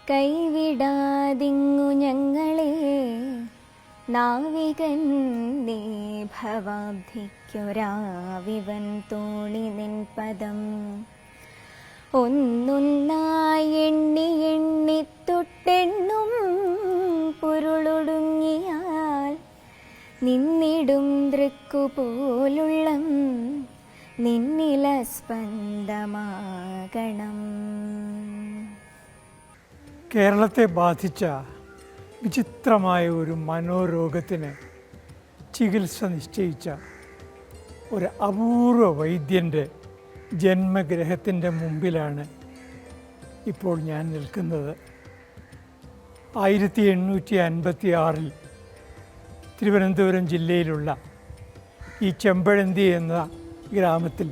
കൈവിടാതിങ്ങു ഞങ്ങളെ നാവികൻ നീ ഭവാബ്ധിക്കൊരാവിവൻ തോണി നിൻ പദം ഒന്നൊന്നായി എണ്ണി എണ്ണി തൊട്ടെണ്ണും പൊരുളൊടുങ്ങിയാൽ നിന്നിടും ദൃക്കുപോലുള്ളം നിന്നില സ്പന്ദമാകണം. കേരളത്തെ ബാധിച്ച വിചിത്രമായ ഒരു മനോരോഗത്തിന് ചികിത്സ നിശ്ചയിച്ച ഒരു അപൂർവ വൈദ്യൻ്റെ ജന്മഗ്രഹത്തിൻ്റെ മുമ്പിലാണ് ഇപ്പോൾ ഞാൻ നിൽക്കുന്നത്. 1856 തിരുവനന്തപുരം ജില്ലയിലുള്ള ഈ ചെമ്പഴന്തി എന്ന ഗ്രാമത്തിൽ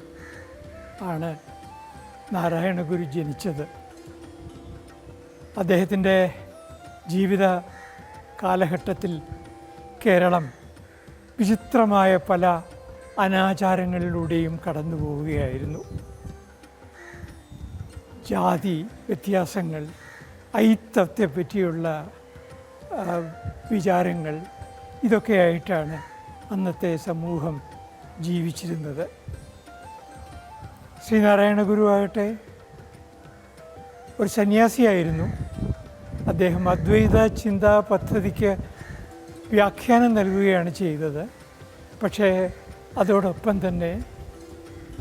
ആണ് നാരായണഗുരു ജനിച്ചത്. അദ്ദേഹത്തിൻ്റെ ജീവിത കാലഘട്ടത്തിൽ കേരളം വിചിത്രമായ പല അനാചാരങ്ങളിലൂടെയും കടന്നു പോവുകയായിരുന്നു. ജാതി വ്യത്യാസങ്ങൾ, ഐത്തത്തെ പറ്റിയുള്ള വിചാരങ്ങൾ, ഇതൊക്കെയായിട്ടാണ് അന്നത്തെ സമൂഹം ജീവിച്ചിരുന്നത്. ശ്രീനാരായണ ഗുരു ആകട്ടെ ഒരു സന്യാസിയായിരുന്നു. അദ്ദേഹം അദ്വൈത ചിന്താ പദ്ധതിക്ക് വ്യാഖ്യാനം നൽകുകയാണ് ചെയ്തത്. പക്ഷേ അതോടൊപ്പം തന്നെ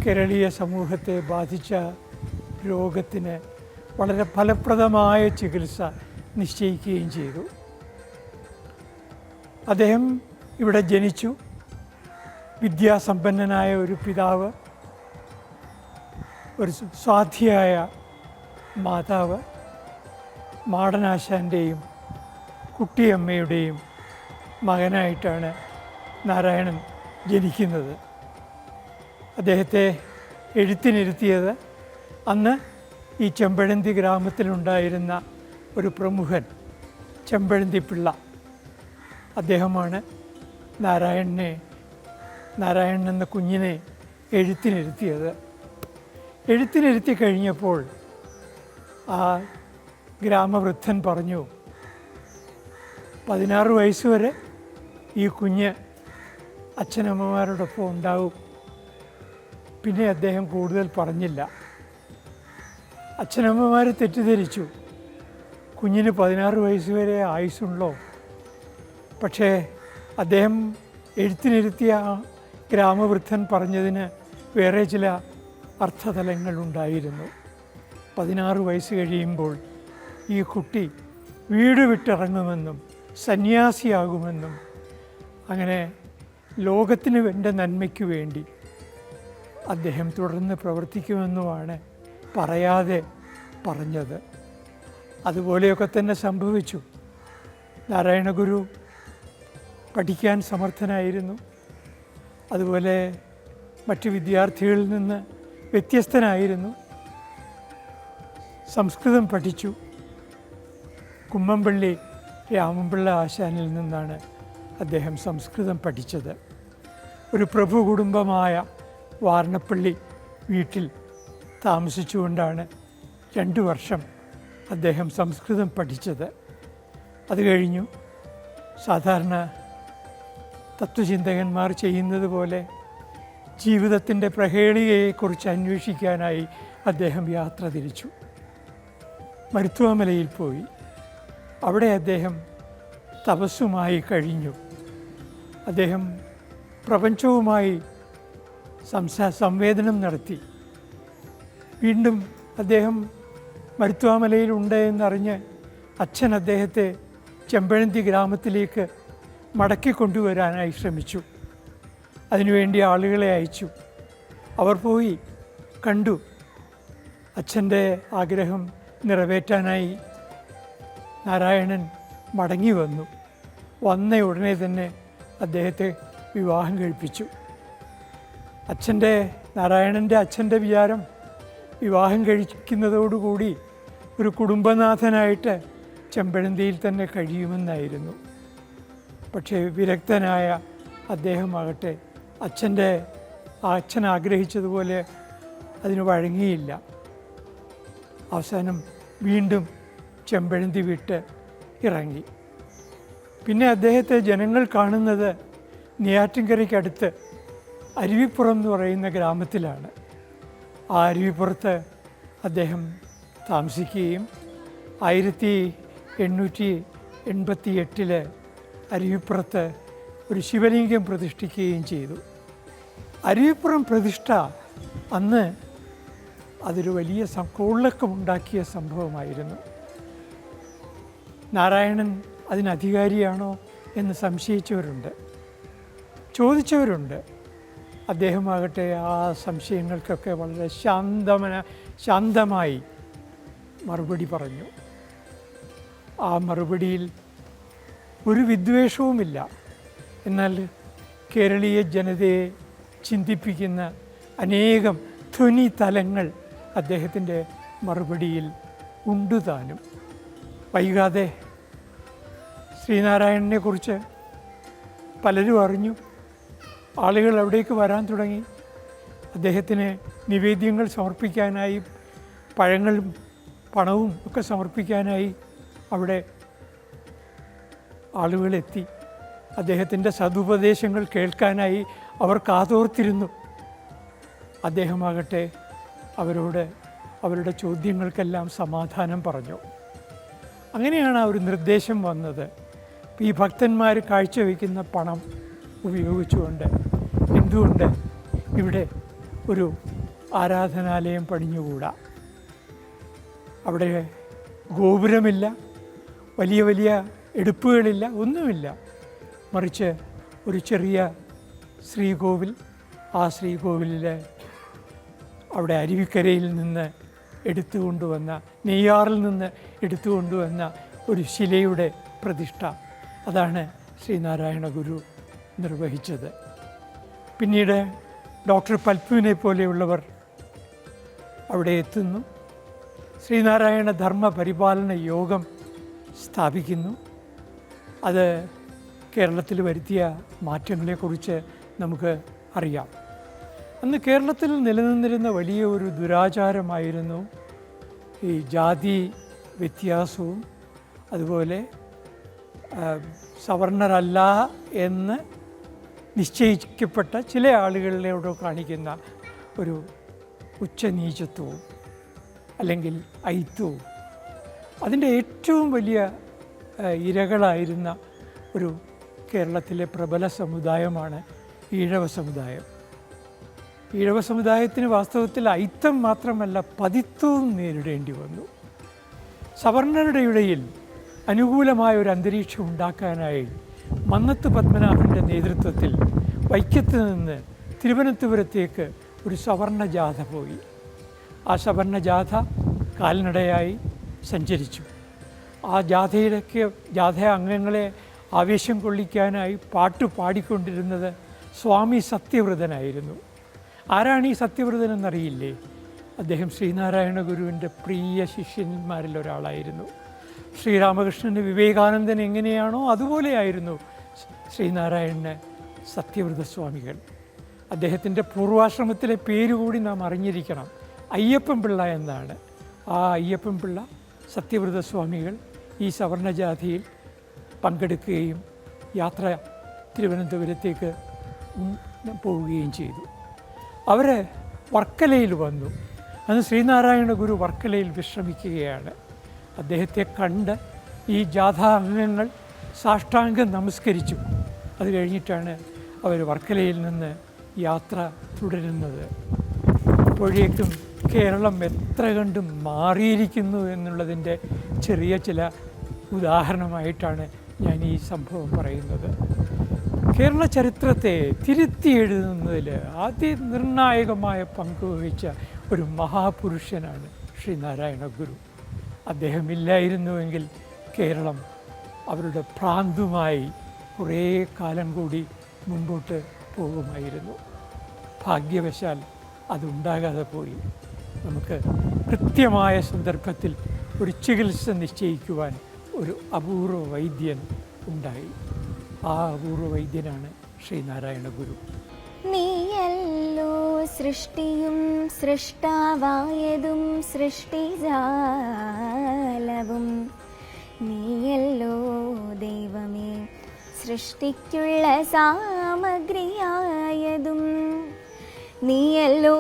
കേരളീയ സമൂഹത്തെ ബാധിച്ച രോഗത്തിന് വളരെ ഫലപ്രദമായ ചികിത്സ നിശ്ചയിക്കുകയും ചെയ്തു. അദ്ദേഹം ഇവിടെ ജനിച്ചു. വിദ്യാസമ്പന്നനായ ഒരു പിതാവ്, ഒരു സ്വാധ്യായ മാതാവ്, മാടനാശാൻ്റെയും കുട്ടിയമ്മയുടെയും മകനായിട്ടാണ് നാരായണൻ ജനിക്കുന്നത്. അദ്ദേഹത്തെ എഴുത്തിനിരുത്തിയത് അന്ന് ഈ ചെമ്പഴന്തി ഗ്രാമത്തിലുണ്ടായിരുന്ന ഒരു പ്രമുഖൻ ചെമ്പഴന്തി പിള്ള. അദ്ദേഹമാണ് നാരായണൻ എന്ന കുഞ്ഞിനെ എഴുത്തിനിരുത്തിയത്. എഴുത്തിനിരുത്തി കഴിഞ്ഞപ്പോൾ ആ ഗ്രാമവൃദ്ധൻ പറഞ്ഞു, 16 വയസ്സ് വരെ ഈ കുഞ്ഞ് അച്ഛനമ്മമാരോടൊപ്പം ഉണ്ടാവും. പിന്നെ അദ്ദേഹം കൂടുതൽ പറഞ്ഞില്ല. അച്ഛനമ്മമാർ തെറ്റിദ്ധരിച്ചു, കുഞ്ഞിന് 16 വയസ്സ് വരെ ആയുസ്സുള്ളോ. പക്ഷേ അദ്ദേഹം എഴുത്തിനിരുത്തിയ ആ ഗ്രാമവൃദ്ധൻ പറഞ്ഞതിന് വേറെ ചില അർത്ഥതലങ്ങളുണ്ടായിരുന്നു. 16 വയസ്സ് കഴിയുമ്പോൾ ഈ കുട്ടി വീട് വിട്ടിറങ്ങുമെന്നും സന്യാസിയാകുമെന്നും അങ്ങനെ ലോകത്തിന് വേണ്ട നന്മയ്ക്ക് വേണ്ടി അദ്ദേഹം തുടർന്ന് പ്രവർത്തിക്കുമെന്നുമാണ് പറയാതെ പറഞ്ഞത്. അതുപോലെയൊക്കെ തന്നെ സംഭവിച്ചു. നാരായണഗുരു പഠിക്കാൻ സമർത്ഥനായിരുന്നു. അതുപോലെ മറ്റ് വിദ്യാർത്ഥികളിൽ നിന്ന് വ്യത്യസ്തനായിരുന്നു. സംസ്കൃതം പഠിച്ചു. കുമ്മമ്പള്ളി രാമൻപിള്ള ആശാനിൽ നിന്നാണ് അദ്ദേഹം സംസ്കൃതം പഠിച്ചത്. ഒരു പ്രഭു കുടുംബമായ വാർണപ്പള്ളി വീട്ടിൽ താമസിച്ചുകൊണ്ടാണ് 2 വർഷം അദ്ദേഹം സംസ്കൃതം പഠിച്ചത്. അത് കഴിഞ്ഞു സാധാരണ തത്വചിന്തകന്മാർ ചെയ്യുന്നത് പോലെ ജീവിതത്തിൻ്റെ പ്രഹേളികയെക്കുറിച്ച് അന്വേഷിക്കാനായി അദ്ദേഹം യാത്ര തിരിച്ചു. മരുത്വാമലയിൽ പോയി. അവിടെ അദ്ദേഹം തപസ്സുമായി കഴിഞ്ഞു. അദ്ദേഹം പ്രപഞ്ചവുമായി സംവേദനം നടത്തി. വീണ്ടും അദ്ദേഹം മരുത്വാമലയിലുണ്ട് എന്നറിഞ്ഞ് അച്ഛൻ അദ്ദേഹത്തെ ചെമ്പഴന്തി ഗ്രാമത്തിലേക്ക് മടക്കിക്കൊണ്ടുവരാനായി ശ്രമിച്ചു. അതിനുവേണ്ടി ആളുകളെ അയച്ചു. അവർ പോയി കണ്ടു. അച്ഛൻ്റെ ആഗ്രഹം നിറവേറ്റാനായി നാരായണൻ മടങ്ങി വന്നു. വന്ന ഉടനെ തന്നെ അദ്ദേഹത്തെ വിവാഹം കഴിപ്പിച്ചു. നാരായണൻ്റെ അച്ഛൻ്റെ വിചാരം വിവാഹം കഴിക്കുന്നതോടുകൂടി ഒരു കുടുംബനാഥനായിട്ട് ചെമ്പഴന്തിയിൽ തന്നെ കഴിയുമെന്നായിരുന്നു. പക്ഷേ വിരക്തനായ അദ്ദേഹമാകട്ടെ അച്ഛൻ ആഗ്രഹിച്ചതുപോലെ അതിന് വഴങ്ങിയില്ല. അവസാനം വീണ്ടും ചെമ്പഴന്തി വിട്ട് ഇറങ്ങി. പിന്നെ അദ്ദേഹത്തെ ജനങ്ങൾ കാണുന്നത് നെയ്യാറ്റിൻകരയ്ക്കടുത്ത് അരുവിപ്പുറം എന്ന് പറയുന്ന ഗ്രാമത്തിലാണ്. ആ അരുവിപ്പുറത്ത് അദ്ദേഹം താമസിക്കുകയും 1888 അരുവിപ്പുറത്ത് ഒരു ശിവലിംഗം പ്രതിഷ്ഠിക്കുകയും ചെയ്തു. അരുവിപ്പുറം പ്രതിഷ്ഠ അന്ന് അതൊരു വലിയ കോളിളക്കമുണ്ടാക്കിയ സംഭവമായിരുന്നു. നാരായണൻ അതിനധികാരിയാണോ എന്ന് സംശയിച്ചവരുണ്ട്, ചോദിച്ചവരുണ്ട്. അദ്ദേഹമാകട്ടെ ആ സംശയങ്ങൾക്കൊക്കെ വളരെ ശാന്തമായി മറുപടി പറഞ്ഞു. ആ മറുപടിയിൽ ഒരു വിദ്വേഷവുമില്ല, എന്നാൽ കേരളീയ ജനതയെ ചിന്തിപ്പിക്കുന്ന അനേകം ധ്വനി തലങ്ങൾ അദ്ദേഹത്തിൻ്റെ മറുപടിയിൽ ഉണ്ട് താനും. വൈകാതെ ശ്രീനാരായണനെക്കുറിച്ച് പലരും അറിഞ്ഞു. ആളുകൾ അവിടേക്ക് വരാൻ തുടങ്ങി. അദ്ദേഹത്തിന് നിവേദ്യങ്ങൾ സമർപ്പിക്കാനായി, പഴങ്ങളും പണവും ഒക്കെ സമർപ്പിക്കാനായി അവിടെ ആളുകളെത്തി. അദ്ദേഹത്തിൻ്റെ സതുപദേശങ്ങൾ കേൾക്കാനായി അവർ കാതോർത്തിരുന്നു. അദ്ദേഹമാകട്ടെ അവരോട് അവരുടെ ചോദ്യങ്ങൾക്കെല്ലാം സമാധാനം പറഞ്ഞു. അങ്ങനെയാണ് ആ ഒരു നിർദ്ദേശം വന്നത്. ഈ ഭക്തന്മാർ കാഴ്ചവെക്കുന്ന പണം ഉപയോഗിച്ചുകൊണ്ട് എന്തുകൊണ്ട് ഇവിടെ ഒരു ആരാധനാലയം പണിഞ്ഞുകൂടാ? അവിടെ ഗോപുരമില്ല, വലിയ വലിയ എടുപ്പുകളില്ല, ഒന്നുമില്ല. മറിച്ച് ഒരു ചെറിയ ശ്രീകോവിൽ. ആ ശ്രീകോവിലിൽ അവിടെ അരുവിക്കരയിൽ നിന്ന് എടുത്തുകൊണ്ടുവന്ന, നെയ്യാറിൽ നിന്ന് എടുത്തുകൊണ്ടുവന്ന ഒരു ശിലയുടെ പ്രതിഷ്ഠ, അതാണ് ശ്രീനാരായണ ഗുരു നിർവഹിച്ചത്. പിന്നീട് ഡോക്ടർ പൽപ്പുവിനെ പോലെയുള്ളവർ അവിടെ എത്തുന്നു. ശ്രീനാരായണ ധർമ്മ പരിപാലന യോഗം സ്ഥാപിക്കുന്നു. അത് കേരളത്തിൽ വരുത്തിയ മാറ്റങ്ങളെക്കുറിച്ച് നമുക്ക് അറിയാം. അന്ന് കേരളത്തിൽ നിലനിന്നിരുന്ന വലിയ ഒരു ദുരാചാരമായിരുന്നു ഈ ജാതി വ്യത്യാസവും, അതുപോലെ സവർണരല്ല എന്ന് നിശ്ചയിക്കപ്പെട്ട ചില ആളുകളിലൂടെ കാണിക്കുന്ന ഒരു ഉച്ചനീചത്വവും അല്ലെങ്കിൽ ഐത്വവും. അതിൻ്റെ ഏറ്റവും വലിയ ഇരകളായിരുന്ന ഒരു കേരളത്തിലെ പ്രബല സമുദായമാണ് ഈഴവ സമുദായം. ഈഴവ സമുദായത്തിന് വാസ്തവത്തിൽ ഐത്തം മാത്രമല്ല പതിത്വവും നേരിടേണ്ടി വന്നു. സവർണരുടെ ഇടയിൽ അനുകൂലമായ ഒരു അന്തരീക്ഷം ഉണ്ടാക്കാനായി മന്നത്ത് പത്മനാഭൻ്റെ നേതൃത്വത്തിൽ വൈക്കത്ത് നിന്ന് തിരുവനന്തപുരത്തേക്ക് ഒരു സവർണ ജാഥ പോയി. ആ സവർണ ജാഥ കാൽനടയായി സഞ്ചരിച്ചു. ആ ജാഥ അംഗങ്ങളെ ആവേശം കൊള്ളിക്കാനായി പാട്ട് പാടിക്കൊണ്ടിരുന്നത് സ്വാമി സത്യവ്രതനായിരുന്നു. ആരാണ് ഈ സത്യവ്രതൻ എന്നറിയില്ലേ? അദ്ദേഹം ശ്രീനാരായണ ഗുരുവിൻ്റെ പ്രിയ ശിഷ്യന്മാരിൽ ഒരാളായിരുന്നു. ശ്രീരാമകൃഷ്ണന് വിവേകാനന്ദൻ എങ്ങനെയാണോ അതുപോലെയായിരുന്നു ശ്രീനാരായണന് സത്യവ്രത സ്വാമികൾ. അദ്ദേഹത്തിൻ്റെ പൂർവാശ്രമത്തിലെ പേരുകൂടി നാം അറിഞ്ഞിരിക്കണം. അയ്യപ്പൻ പിള്ള എന്നാണ്. ആ അയ്യപ്പൻ പിള്ള സത്യവ്രത സ്വാമികൾ ഈ സവർണജാഥയിൽ പങ്കെടുക്കുകയും യാത്ര തിരുവനന്തപുരത്തേക്ക് പോവുകയും ചെയ്തു. അവർ വർക്കലയിൽ വന്നു. അന്ന് ശ്രീനാരായണ ഗുരു വർക്കലയിൽ വിശ്രമിക്കുകയാണ്. അദ്ദേഹത്തെ കണ്ട് ഈ ജാഥാ അംഗങ്ങൾ സാഷ്ടാംഗം നമസ്കരിച്ചു. അത് കഴിഞ്ഞിട്ടാണ് അവർ വർക്കലയിൽ നിന്ന് യാത്ര തുടരുന്നത്. അപ്പോഴേക്കും കേരളം എത്ര കണ്ടും മാറിയിരിക്കുന്നു എന്നുള്ളതിൻ്റെ ചെറിയ ചില ഉദാഹരണമായിട്ടാണ് ഞാൻ ഈ സംഭവം പറയുന്നത്. കേരള ചരിത്രത്തെ തിരുത്തി എഴുതുന്നതിൽ അതിനിർണായകമായ പങ്ക് വഹിച്ച ഒരു മഹാപുരുഷനാണ് ശ്രീനാരായണ ഗുരു. അദ്ദേഹമില്ലായിരുന്നുവെങ്കിൽ കേരളം അവരുടെ ഭ്രാന്തുമായി കുറേ കാലം കൂടി മുമ്പോട്ട് പോകുമായിരുന്നു. ഭാഗ്യവശാൽ അതുണ്ടാകാതെ പോയി. നമുക്ക് കൃത്യമായ സന്ദർഭത്തിൽ ഒരു ചികിത്സ നിശ്ചയിക്കുവാൻ ഒരു അപൂർവ വൈദ്യൻ ഉണ്ടായി. ആ അപൂർവ വൈദ്യനാണ് ശ്രീനാരായണ ഗുരു. നീയല്ലോ സൃഷ്ടിയും സൃഷ്ടാവായതും സൃഷ്ടിജാലവും സൃഷ്ടിക്കുള്ള സാമഗ്രിയായതും. നീയല്ലോ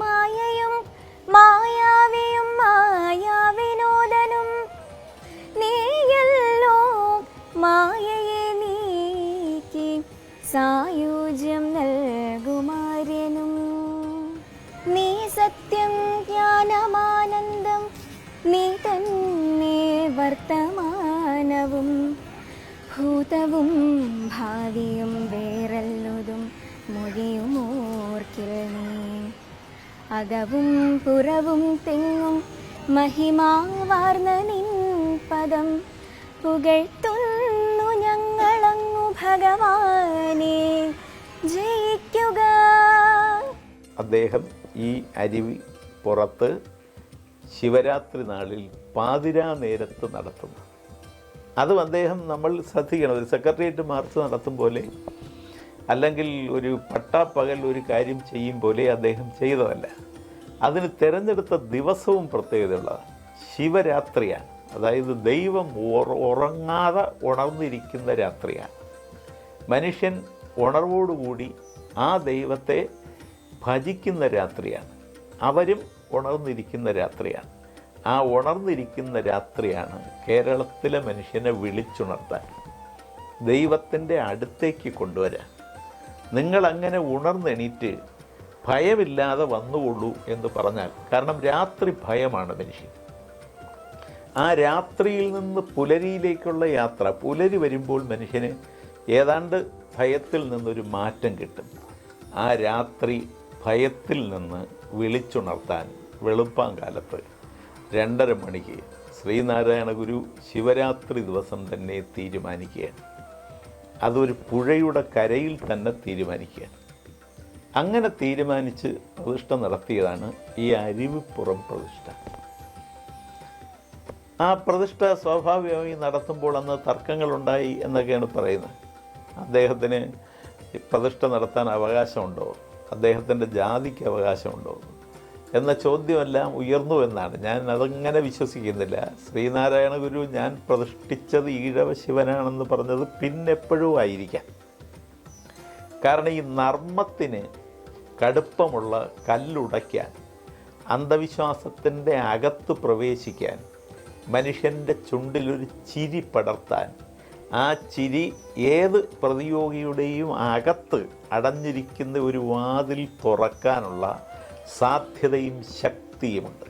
മായയും മായാവിയും മായാവിനോദനും. നീയല്ലോ മായയെ നീക്കി സായുജ്യം നൽകുമാര്യനും. നീ സത്യം ജ്ഞാനമാനന്ദം, നീ തന്നെ വർത്തമാനവും ഭൂതവും ഭാവിയും വേറല്ലതും മൊഴിയുമോർക്കിൽ നീ. അകവും പുറവും തെങ്ങും മഹിമാവാർന്ന നിൻ പദം പുകഴ്ത്തുന്നു ഞങ്ങളങ്ങു ഭഗവാനെ. ജയിക്കുക. അദ്ദേഹം ഈ അരുവി പുറത്ത് ശിവരാത്രി നാളിൽ പാതിരാ നേരത്ത് നടത്തുന്നു. അതും അദ്ദേഹം നമ്മൾ ശ്രദ്ധിക്കണം. ഒരു സെക്രട്ടേറിയറ്റ് മാർച്ച് നടത്തും പോലെ, അല്ലെങ്കിൽ ഒരു പട്ടാപ്പകൽ ഒരു കാര്യം ചെയ്യും പോലെ അദ്ദേഹം ചെയ്തതല്ല. അതിന് തിരഞ്ഞെടുത്ത ദിവസവും പ്രത്യേകതയുള്ളതാണ്. ശിവരാത്രിയാണ്. അതായത് ദൈവം ഉറങ്ങാതെ ഉണർന്നിരിക്കുന്ന രാത്രിയാണ്. മനുഷ്യൻ ഉണർവോടുകൂടി ആ ദൈവത്തെ ഭജിക്കുന്ന രാത്രിയാണ്. അവരും ഉണർന്നിരിക്കുന്ന രാത്രിയാണ്. ആ ഉണർന്നിരിക്കുന്ന രാത്രിയാണ് കേരളത്തിലെ മനുഷ്യനെ വിളിച്ചുണർത്താൻ, ദൈവത്തിൻ്റെ അടുത്തേക്ക് കൊണ്ടുവരാൻ. നിങ്ങളങ്ങനെ ഉണർന്നെണീറ്റ് ഭയമില്ലാതെ വന്നുകൊള്ളൂ എന്ന് പറഞ്ഞാൽ, കാരണം രാത്രി ഭയമാണ് മനുഷ്യൻ. ആ രാത്രിയിൽ നിന്ന് പുലരിയിലേക്കുള്ള യാത്ര, പുലരി വരുമ്പോൾ മനുഷ്യന് ഏതാണ്ട് ഭയത്തിൽ നിന്നൊരു മാറ്റം കിട്ടും. ആ രാത്രി ഭയത്തിൽ നിന്ന് വിളിച്ചുണർത്താൻ വെളുപ്പാങ്കാലത്ത് 2:30 മണിക്ക് ശ്രീനാരായണ ഗുരു ശിവരാത്രി ദിവസം തന്നെ തീരുമാനിക്കുകയാണ്. അതൊരു പുഴയുടെ കരയിൽ തന്നെ തീരുമാനിക്കുകയാണ്. അങ്ങനെ തീരുമാനിച്ച് പ്രതിഷ്ഠ നടത്തിയതാണ് ഈ അരുവിപ്പുറം പ്രതിഷ്ഠ. ആ പ്രതിഷ്ഠ സ്വാഭാവികമായി നടത്തുമ്പോൾ അന്ന് തർക്കങ്ങളുണ്ടായി എന്നൊക്കെയാണ് പറയുന്നത്. അദ്ദേഹത്തിന് പ്രതിഷ്ഠ നടത്താൻ അവകാശമുണ്ടോ, അദ്ദേഹത്തിൻ്റെ ജാതിക്ക് അവകാശമുണ്ടോ എന്ന ചോദ്യമെല്ലാം ഉയർന്നു എന്നാണ്. ഞാൻ അതങ്ങനെ വിശ്വസിക്കുന്നില്ല. ശ്രീനാരായണ ഗുരു ഞാൻ പ്രതിഷ്ഠിച്ചത് ഈഴവ ശിവനാണെന്ന് പറഞ്ഞത് പിന്നെപ്പോഴും ആയിരിക്കാം. കാരണം ഈ നർമ്മത്തിന് കടുപ്പമുള്ള കല്ലുടയ്ക്കാൻ, അന്ധവിശ്വാസത്തിൻ്റെ അകത്ത് പ്രവേശിക്കാൻ, മനുഷ്യൻ്റെ ചുണ്ടിലൊരു ചിരി പടർത്താൻ, ആ ചിരി ഏത് പ്രതിയോഗിയുടെയും അകത്ത് അടഞ്ഞിരിക്കുന്ന ഒരു വാതിൽ തുറക്കാനുള്ള സാധ്യതയും ശക്തിയുമുണ്ട്.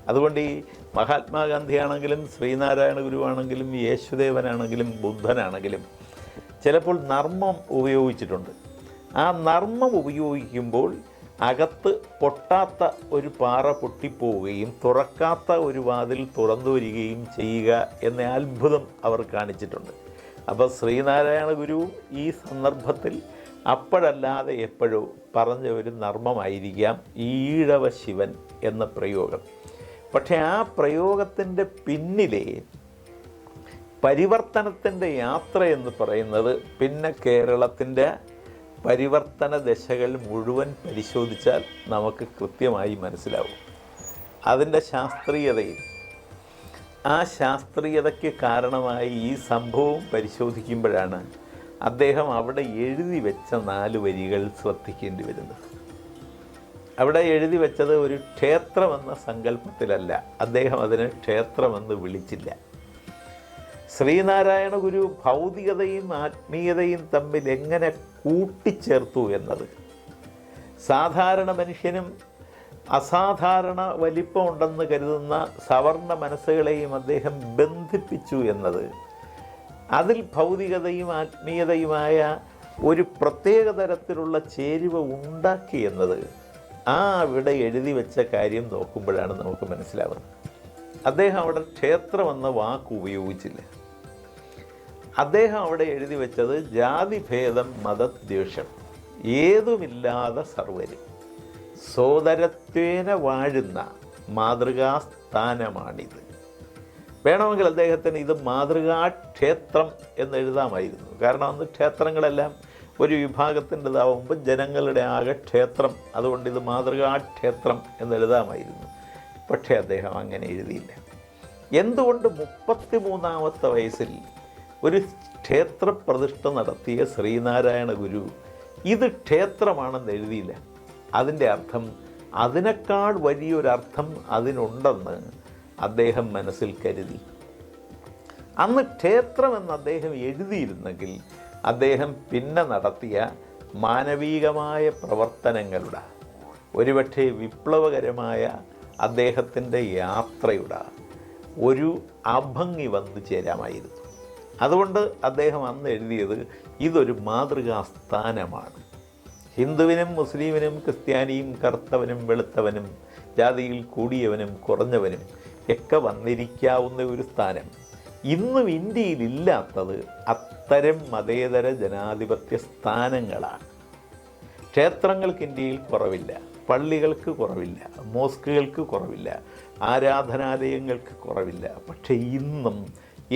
അതുകൊണ്ട് ഈ മഹാത്മാഗാന്ധിയാണെങ്കിലും ശ്രീനാരായണ ഗുരുവാണെങ്കിലും യേശുദേവനാണെങ്കിലും ബുദ്ധനാണെങ്കിലും ചിലപ്പോൾ നർമ്മം ഉപയോഗിച്ചിട്ടുണ്ട്. ആ നർമ്മം ഉപയോഗിക്കുമ്പോൾ അകത്ത് പൊട്ടാത്ത ഒരു പാറ പൊട്ടിപ്പോവുകയും തുറക്കാത്ത ഒരു വാതിൽ തുറന്നു വരികയും ചെയ്യുക എന്ന അത്ഭുതം അവർ കാണിച്ചിട്ടുണ്ട്. അപ്പോൾ ശ്രീനാരായണ ഗുരുവും ഈ സന്ദർഭത്തിൽ അപ്പോഴല്ലാതെ എപ്പോഴോ പറഞ്ഞ ഒരു നർമ്മമായിരിക്കാം ഈഴവ ശിവൻ എന്ന പ്രയോഗം. പക്ഷേ ആ പ്രയോഗത്തിൻ്റെ പിന്നിലെ പരിവർത്തനത്തിൻ്റെ യാത്ര എന്ന് പറയുന്നത് പിന്നെ കേരളത്തിൻ്റെ പരിവർത്തന ദശകൾ മുഴുവൻ പരിശോധിച്ചാൽ നമുക്ക് കൃത്യമായി മനസ്സിലാവും. അതിൻ്റെ ശാസ്ത്രീയതയും ആ ശാസ്ത്രീയതയ്ക്ക് കാരണമായി ഈ സംഭവം പരിശോധിക്കുമ്പോഴാണ് അദ്ദേഹം അവിടെ എഴുതി വെച്ച 4 വരികൾ ശ്രദ്ധിക്കേണ്ടി വരുന്നത്. അവിടെ എഴുതി വെച്ചത് ഒരു ക്ഷേത്രമെന്ന സങ്കല്പത്തിലല്ല. അദ്ദേഹം അതിനെ ക്ഷേത്രമെന്ന് വിളിച്ചില്ല. ശ്രീനാരായണ ഗുരു ഭൗതികതയും ആത്മീയതയും തമ്മിൽ എങ്ങനെ കൂട്ടിച്ചേർത്തു എന്നത്, സാധാരണ മനുഷ്യനും അസാധാരണ വലിപ്പമുണ്ടെന്ന് കരുതുന്ന സവർണ മനസ്സുകളെയും അദ്ദേഹം ബന്ധിപ്പിച്ചു എന്നത്, അതിൽ ഭൗതികതയും ആത്മീയതയുമായ ഒരു പ്രത്യേക തരത്തിലുള്ള ചേരുവ ഉണ്ടാക്കി എന്നത് അവിടെ എഴുതി വെച്ച കാര്യം നോക്കുമ്പോഴാണ് നമുക്ക് മനസ്സിലാവുന്നത്. അദ്ദേഹം അവിടെ ക്ഷേത്രമെന്ന വാക്ക് ഉപയോഗിച്ചില്ല. അദ്ദേഹം അവിടെ എഴുതി വെച്ചത് ജാതിഭേദം മതദ്വേഷം ഏതുമില്ലാതെ സർവരും സോദരത്വേന വാഴുന്ന മാതൃകാസ്ഥാനമാണിത്. വേണമെങ്കിൽ അദ്ദേഹത്തിന് ഇത് മാതൃകാക്ഷേത്രം എന്നെഴുതാമായിരുന്നു. കാരണം അന്ന് ക്ഷേത്രങ്ങളെല്ലാം ഒരു വിഭാഗത്തിൻ്റെതാവുമ്പോൾ ജനങ്ങളുടെ ആകെ ക്ഷേത്രം, അതുകൊണ്ട് ഇത് മാതൃകാക്ഷേത്രം എന്നെഴുതാമായിരുന്നു. പക്ഷേ അദ്ദേഹം അങ്ങനെ എഴുതിയില്ല. എന്തുകൊണ്ട് 33-ാമത്തെ വയസ്സിൽ ഒരു ക്ഷേത്രപ്രതിഷ്ഠ നടത്തിയ ശ്രീനാരായണ ഗുരു ഇത് ക്ഷേത്രമാണെന്ന് എഴുതിയില്ല. അതിൻ്റെ അർത്ഥം അതിനേക്കാൾ വലിയൊരർത്ഥം അതിനുണ്ടെന്ന് അദ്ദേഹം മനസ്സിൽ കരുതി. അന്ന് ക്ഷേത്രമെന്ന് അദ്ദേഹം എഴുതിയിരുന്നെങ്കിൽ അദ്ദേഹം പിന്നെ നടത്തിയ മാനവീകമായ പ്രവർത്തനങ്ങളുടെ, ഒരുപക്ഷെ വിപ്ലവകരമായ അദ്ദേഹത്തിൻ്റെ യാത്രയുടെ ഒരു അഭംഗി വന്നു ചേരാമായിരുന്നു. അതുകൊണ്ട് അദ്ദേഹം അന്ന് എഴുതിയത് ഇതൊരു മാതൃകാസ്ഥാനമാണ്. ഹിന്ദുവിനും മുസ്ലിമിനും ക്രിസ്ത്യാനിയും കറുത്തവനും വെളുത്തവനും ജാതിയിൽ കൂടിയവനും കുറഞ്ഞവനും ഒക്കെ വന്നിരിക്കാവുന്ന ഒരു സ്ഥാനം ഇന്നും ഇന്ത്യയിലില്ലാത്തത് അത്തരം മതേതര ജനാധിപത്യ സ്ഥാനങ്ങളാണ്. ക്ഷേത്രങ്ങൾക്ക് ഇന്ത്യയിൽ കുറവില്ല, പള്ളികൾക്ക് കുറവില്ല, മോസ്കുകൾക്ക് കുറവില്ല, ആരാധനാലയങ്ങൾക്ക് കുറവില്ല. പക്ഷേ ഇന്നും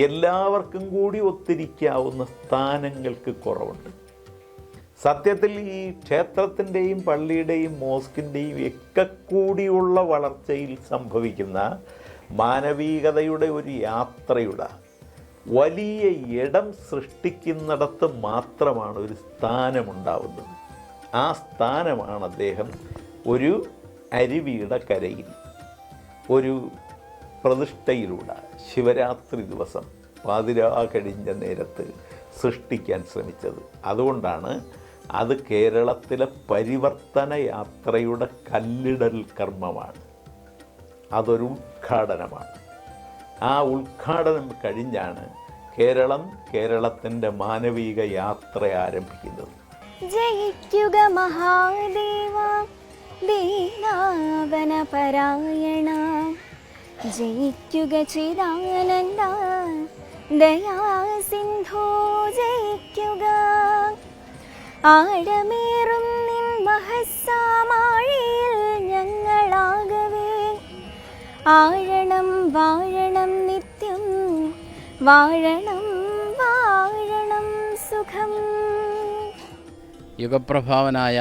എല്ലാവർക്കും കൂടി ഒത്തിരിക്കാവുന്ന സ്ഥാനങ്ങൾക്ക് കുറവുണ്ട്. സത്യത്തിൽ ഈ ക്ഷേത്രത്തിൻ്റെയും പള്ളിയുടെയും മോസ്കിൻ്റെയും ഒക്കെ കൂടിയുള്ള വളർച്ചയിൽ സംഭവിക്കുന്ന മാനവികതയുടെ ഒരു യാത്രയുടെ വലിയ ഇടം സൃഷ്ടിക്കുന്നിടത്ത് മാത്രമാണ് ഒരു സ്ഥാനമുണ്ടാവുന്നത്. ആ സ്ഥാനമാണ് അദ്ദേഹം ഒരു അരുവിയുടെ കരയിൽ ഒരു പ്രതിഷ്ഠയിലൂടെ ശിവരാത്രി ദിവസം പാതിരാ കഴിഞ്ഞ നേരത്ത് സൃഷ്ടിക്കാൻ ശ്രമിച്ചത്. അതുകൊണ്ടാണ് അത് കേരളത്തിലെ പരിവർത്തന യാത്രയുടെ കല്ലിടൽ കർമ്മമാണ്. അതൊരു ഉദ്ഘാടനമാണ്. ആ ഉദ്ഘാടനം കഴിഞ്ഞാണ് കേരളത്തിൻ്റെ മാനവിക യാത്ര ആരംഭിക്കുന്നത്. ജയിക്കുക മഹാദേവ ദീനാവന പരായണ, ജയിക്കുക ചിദാനന്ദ ദയാസിന്ധോ, ജയിക്കുക ആഴമേറും നിൻ മഹസ്സാമാഴിയിൽ ഞങ്ങളാകവേ, ആഴണം വാഴണം നിത്യം, വാഴണം വാഴണം സുഖം. യുഗപ്രഭാവനായ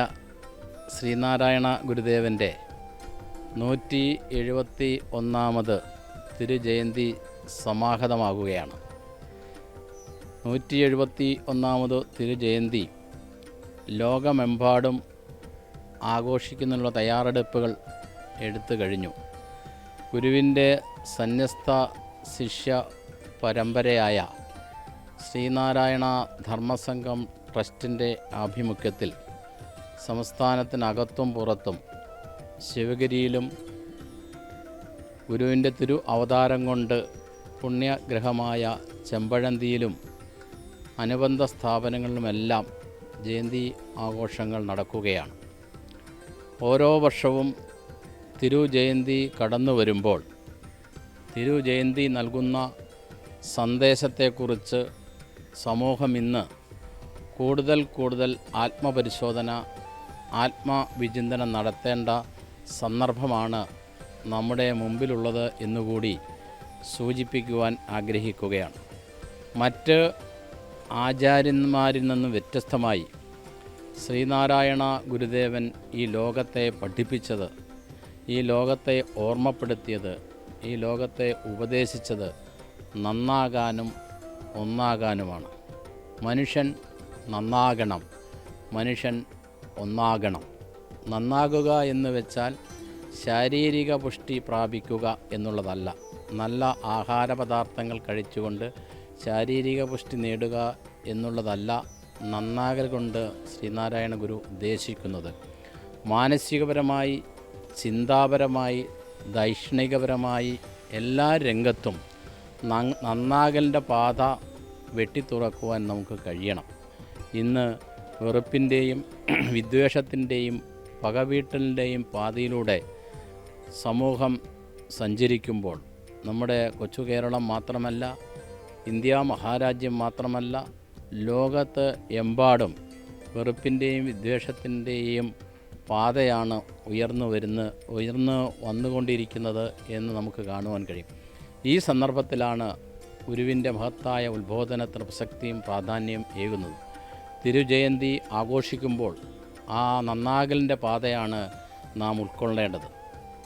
ശ്രീനാരായണ ഗുരുദേവൻ്റെ 171 തിരുജയന്തി സമാഗതമാകുകയാണ്. 171 തിരുജയന്തി ലോകമെമ്പാടും ആഘോഷിക്കുന്നതിനുള്ള തയ്യാറെടുപ്പുകൾ എടുത്തു കഴിഞ്ഞു. ഗുരുവിൻ്റെ സന്യസ്ത ശിഷ്യ പരമ്പരയായ ശ്രീനാരായണ ധർമ്മസംഘം ട്രസ്റ്റിൻ്റെ ആഭിമുഖ്യത്തിൽ സംസ്ഥാനത്തിനകത്തും പുറത്തും ശിവഗിരിയിലും ഗുരുവിൻ്റെ തിരു അവതാരം കൊണ്ട് പുണ്യഗ്രഹമായ ചെമ്പഴന്തിയിലും അനുബന്ധ സ്ഥാപനങ്ങളിലുമെല്ലാം ജയന്തി ആഘോഷങ്ങൾ നടക്കുകയാണ്. ഓരോ വർഷവും തിരുജയന്തി കടന്നു വരുമ്പോൾ തിരുജയന്തി നൽകുന്ന സന്ദേശത്തെക്കുറിച്ച് സമൂഹം ഇന്ന് കൂടുതൽ ആത്മപരിശോധന, ആത്മവിചിന്തനം നടത്തേണ്ട സന്ദർഭമാണ് നമ്മുടെ മുമ്പിലുള്ളത് എന്നുകൂടി സൂചിപ്പിക്കുവാൻ ആഗ്രഹിക്കുകയാണ്. മറ്റ് ആചാര്യന്മാരിൽ നിന്നും വ്യത്യസ്തമായി ശ്രീനാരായണ ഗുരുദേവൻ ഈ ലോകത്തെ പഠിപ്പിച്ചത്, ഈ ലോകത്തെ ഓർമ്മപ്പെടുത്തിയത്, ഈ ലോകത്തെ ഉപദേശിച്ചത് നന്നാകാനും ഒന്നാകാനുമാണ്. മനുഷ്യൻ നന്നാകണം, മനുഷ്യൻ ഒന്നാകണം. നന്നാകുക എന്ന് വെച്ചാൽ ശാരീരിക പുഷ്ടി പ്രാപിക്കുക എന്നുള്ളതല്ല. നല്ല ആഹാരപദാർത്ഥങ്ങൾ കഴിച്ചുകൊണ്ട് ശാരീരിക പുഷ്ടി നേടുക എന്നുള്ളതല്ല നന്നാകൽ കൊണ്ട് ശ്രീനാരായണ ഗുരു ഉദ്ദേശിക്കുന്നത്. മാനസികപരമായി, ചിന്താപരമായി, ദൈക്ഷണികപരമായി എല്ലാ രംഗത്തും നന്നാകലിൻ്റെ പാത വെട്ടിത്തുറക്കുവാൻ നമുക്ക് കഴിയണം. ഇന്ന് വെറുപ്പിൻ്റെയും വിദ്വേഷത്തിൻ്റെയും പകവീട്ടലിൻ്റെയും പാതയിലൂടെ സമൂഹം സഞ്ചരിക്കുമ്പോൾ നമ്മുടെ കൊച്ചു കേരളം മാത്രമല്ല, ഇന്ത്യ മഹാരാജ്യം മാത്രമല്ല, ലോകത്ത് എമ്പാടും വെറുപ്പിൻ്റെയും വിദ്വേഷത്തിൻ്റെയും പാതയാണ് ഉയർന്നു വന്നുകൊണ്ടിരിക്കുന്നത് എന്ന് നമുക്ക് കാണുവാൻ കഴിയും. ഈ സന്ദർഭത്തിലാണ് ഗുരുവിൻ്റെ മഹത്തായ ഉത്ബോധനത്തിന് പ്രസക്തിയും പ്രാധാന്യം ഏകുന്നത്. തിരുജയന്തി ആഘോഷിക്കുമ്പോൾ ആ നന്നാകലിൻ്റെ പാതയാണ് നാം ഉൾക്കൊള്ളേണ്ടത്.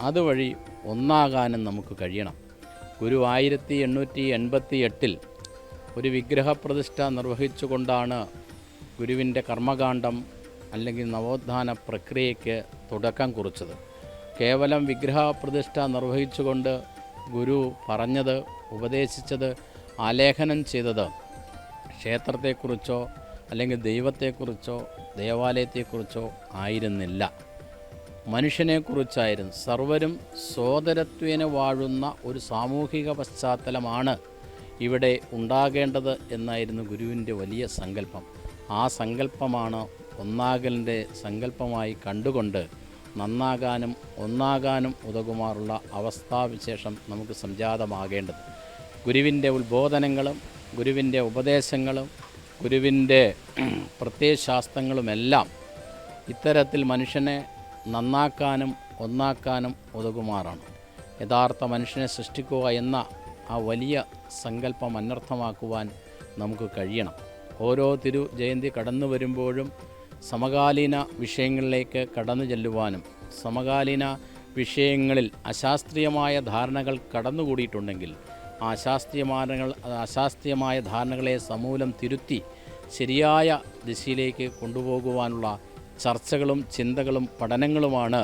അതുവഴി ഒന്നാകാനും നമുക്ക് കഴിയണം. ഗുരു 1888 ഒരു വിഗ്രഹപ്രതിഷ്ഠ നിർവഹിച്ചുകൊണ്ടാണ് ഗുരുവിൻ്റെ കർമ്മകാണ്ഡം അല്ലെങ്കിൽ നവോത്ഥാന പ്രക്രിയയ്ക്ക് തുടക്കം കുറിച്ചത്. കേവലം വിഗ്രഹപ്രതിഷ്ഠ നിർവഹിച്ചുകൊണ്ട് ഗുരു പറഞ്ഞത്, ഉപദേശിച്ചത്, ആലേഖനം ചെയ്തത് ക്ഷേത്രത്തെക്കുറിച്ചോ അല്ലെങ്കിൽ ദൈവത്തെക്കുറിച്ചോ ദേവാലയത്തെക്കുറിച്ചോ ആയിരുന്നില്ല, മനുഷ്യനെക്കുറിച്ചായിരുന്നു. സർവരും സോദരത്വേന വാഴുന്ന ഒരു സാമൂഹിക പശ്ചാത്തലമാണ് ഇവിടെ ഉണ്ടാകേണ്ടത് എന്നായിരുന്നു ഗുരുവിൻ്റെ വലിയ സങ്കല്പം. ആ സങ്കല്പമാണ് ഒന്നാകലിൻ്റെ സങ്കല്പമായി കണ്ടുകൊണ്ട് നന്നാകാനും ഒന്നാകാനും ഉതകുമാറുള്ള അവസ്ഥാവിശേഷം നമുക്ക് സംജാതമാകേണ്ടത്. ഗുരുവിൻ്റെ ഉത്ബോധനങ്ങളും ഗുരുവിൻ്റെ ഉപദേശങ്ങളും ഗുരുവിൻ്റെ പ്രത്യയശാസ്ത്രങ്ങളുമെല്ലാം ഇത്തരത്തിൽ മനുഷ്യനെ നന്നാക്കാനും ഒന്നാക്കാനും ഉതകുമാറാണ്. യഥാർത്ഥ മനുഷ്യനെ സൃഷ്ടിക്കുക എന്ന ആ വലിയ സങ്കല്പം അനർത്ഥമാക്കുവാൻ നമുക്ക് കഴിയണം. ഓരോ തിരുജയന്തി കടന്നു വരുമ്പോഴും സമകാലീന വിഷയങ്ങളിലേക്ക് കടന്നു ചെല്ലുവാനും സമകാലീന വിഷയങ്ങളിൽ അശാസ്ത്രീയമായ ധാരണകൾ കടന്നുകൂടിയിട്ടുണ്ടെങ്കിൽ അശാസ്ത്രീയമായ ധാരണകളെ സമൂലം തിരുത്തി ശരിയായ ദിശയിലേക്ക് കൊണ്ടുപോകുവാനുള്ള ചർച്ചകളും ചിന്തകളും പഠനങ്ങളുമാണ്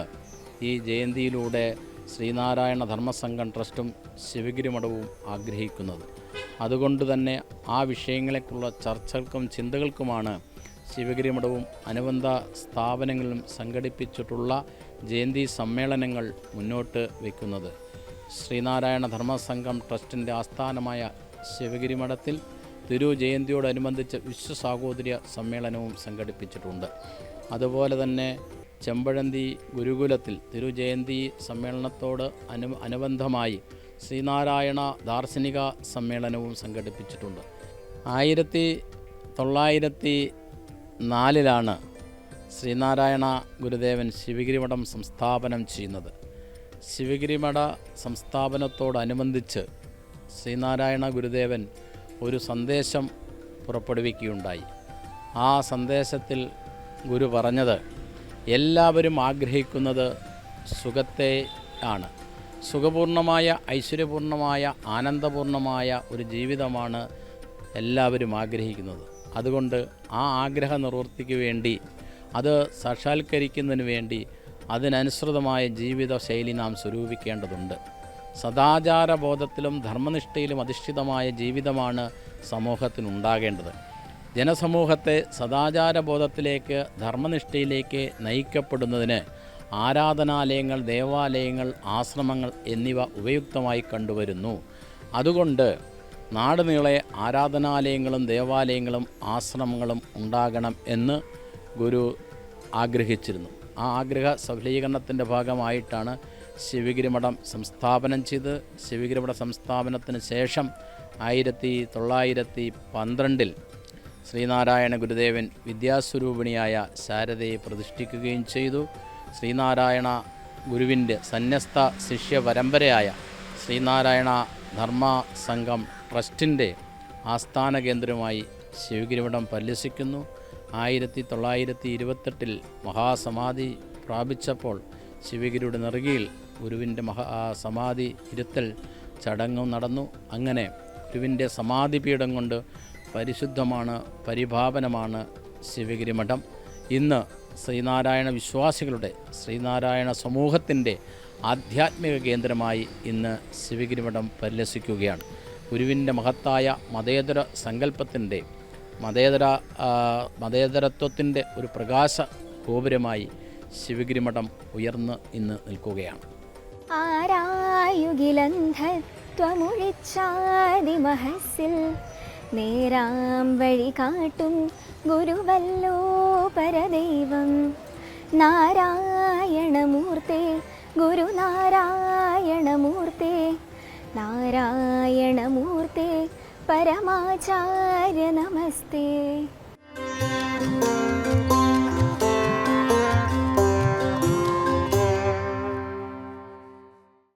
ഈ ജയന്തിയിലൂടെ ശ്രീനാരായണ ധർമ്മസംഘം ട്രസ്റ്റും ശിവഗിരി മഠവും ആഗ്രഹിക്കുന്നത്. അതുകൊണ്ട് തന്നെ ആ വിഷയങ്ങളെക്കുറിച്ചുള്ള ചർച്ചകൾക്കും ചിന്തകൾക്കുമാണ് ശിവഗിരി മഠവും അനുബന്ധ സ്ഥാപനങ്ങളിലും സംഘടിപ്പിച്ചിട്ടുള്ള ജയന്തി സമ്മേളനങ്ങൾ മുന്നോട്ട് വയ്ക്കുന്നത്. ശ്രീനാരായണ ധർമ്മസംഘം ട്രസ്റ്റിൻ്റെ ആസ്ഥാനമായ ശിവഗിരി മഠത്തിൽ തിരുജയന്തിയോടനുബന്ധിച്ച് വിശ്വസാഹോദര്യ സമ്മേളനവും സംഘടിപ്പിച്ചിട്ടുണ്ട്. അതുപോലെ തന്നെ ചെമ്പഴന്തി ഗുരുകുലത്തിൽ തിരുജയന്തി സമ്മേളനത്തോട് അനുബന്ധമായി ശ്രീനാരായണ ദാർശനിക സമ്മേളനവും സംഘടിപ്പിച്ചിട്ടുണ്ട്. 1904 ശ്രീനാരായണ ഗുരുദേവൻ ശിവഗിരി മഠം സംസ്ഥാപനം ചെയ്യുന്നത്. ശിവഗിരി മഠ സംസ്ഥാപനത്തോടനുബന്ധിച്ച് ശ്രീനാരായണ ഗുരുദേവൻ ഒരു സന്ദേശം പുറപ്പെടുവിക്കുകയുണ്ടായി. ആ സന്ദേശത്തിൽ ഗുരു പറഞ്ഞത്, എല്ലാവരും ആഗ്രഹിക്കുന്നത് സുഖത്തെ ആണ്. സുഖപൂർണമായ, ഐശ്വര്യപൂർണമായ, ആനന്ദപൂർണമായ ഒരു ജീവിതമാണ് എല്ലാവരും ആഗ്രഹിക്കുന്നത്. അതുകൊണ്ട് ആ ആഗ്രഹ നിവൃത്തിക്ക് വേണ്ടി, അത് സാക്ഷാത്കരിക്കുന്നതിന് വേണ്ടി അതിനനുസൃതമായ ജീവിതശൈലി നാം സ്വരൂപിക്കേണ്ടതുണ്ട്. സദാചാരബോധത്തിലും ധർമ്മനിഷ്ഠയിലും അധിഷ്ഠിതമായ ജീവിതമാണ് സമൂഹത്തിനുണ്ടാകേണ്ടത്. ജനസമൂഹത്തെ സദാചാരബോധത്തിലേക്ക്, ധർമ്മനിഷ്ഠയിലേക്ക് നയിക്കപ്പെടുന്നതിന് ആരാധനാലയങ്ങൾ, ദേവാലയങ്ങൾ, ആശ്രമങ്ങൾ എന്നിവ ഉപയുക്തമായി കണ്ടുവരുന്നു. അതുകൊണ്ട് നാടുനീളെ ആരാധനാലയങ്ങളും ദേവാലയങ്ങളും ആശ്രമങ്ങളും ഉണ്ടാകണം എന്ന് ഗുരു ആഗ്രഹിച്ചിരുന്നു. ആ ആഗ്രഹ സഫലീകരണത്തിൻ്റെ ഭാഗമായിട്ടാണ് ശിവഗിരി മഠം സംസ്ഥാപനം ചെയ്ത്. ശിവഗിരി മഠ സംസ്ഥാപനത്തിന് ശേഷം 1912 ശ്രീനാരായണ ഗുരുദേവൻ വിദ്യാസ്വരൂപിണിയായ ശാരദയെ പ്രതിഷ്ഠിക്കുകയും ചെയ്തു. ശ്രീനാരായണ ഗുരുവിൻ്റെ സന്യസ്ത ശിഷ്യ പരമ്പരയായ ശ്രീനാരായണ ധർമ്മ സംഘം ട്രസ്റ്റിൻ്റെ ആസ്ഥാന കേന്ദ്രമായി ശിവഗിരി മഠം പരിലസിക്കുന്നു. 1928 മഹാസമാധി പ്രാപിച്ചപ്പോൾ ശിവഗിരിയുടെ നെറുകയിൽ ഗുരുവിൻ്റെ സമാധി ഇരുത്തൽ ചടങ്ങും നടന്നു. അങ്ങനെ ഗുരുവിൻ്റെ സമാധിപീഠം കൊണ്ട് പരിശുദ്ധമാണ്, പരിഭാവനമാണ് ശിവഗിരി മഠം. ഇന്ന് ശ്രീനാരായണ വിശ്വാസികളുടെ, ശ്രീനാരായണ സമൂഹത്തിൻ്റെ ആധ്യാത്മിക കേന്ദ്രമായി ഇന്ന് ശിവഗിരി മഠം പരിലസിക്കുകയാണ്. ഗുരുവിൻ്റെ മഹത്തായ മതേതര സങ്കല്പത്തിൻ്റെ, മതേതരത്വത്തിൻ്റെ ഒരു പ്രകാശ ഗോപുരമായി ശിവഗിരി മഠം ഉയർന്ന് ഇന്ന് നിൽക്കുകയാണ്. ആരായുകിലന്ധത്വമൊഴിച്ചാതിമഹസ്സിൽ നേരാം വഴി കാട്ടും ഗുരുവല്ലോ പരദൈവം. നാരായണമൂർത്തേ, ഗുരുനാരായണമൂർത്തേ, നാരായണമൂർത്തേ, പരമാചാര്യ നമസ്തേ.